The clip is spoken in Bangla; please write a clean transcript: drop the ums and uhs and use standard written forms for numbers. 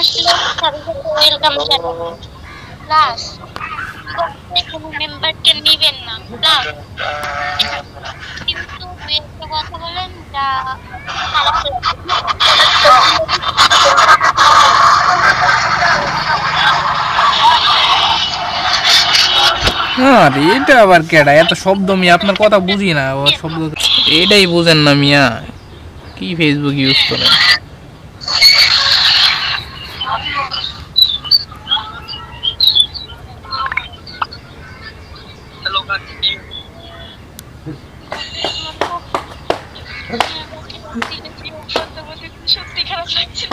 আসলে সাথে সাথে ওয়েলকাম জানাবেন, প্লাস কোনো মেম্বারকে নিবেন না, প্লাস কিন্তু দুই একটা কথা বলেন যা খারাপ লাগবে। হ্যাঁ এটা আবার কেডা এত শব্দ মিয়া আপনার কথা বুঝি না আবার শব্দ এটাই বুঝেন না মিয়া কি ফেসবুক ইউজ করেন সত্যি খারাপ লাগছিল।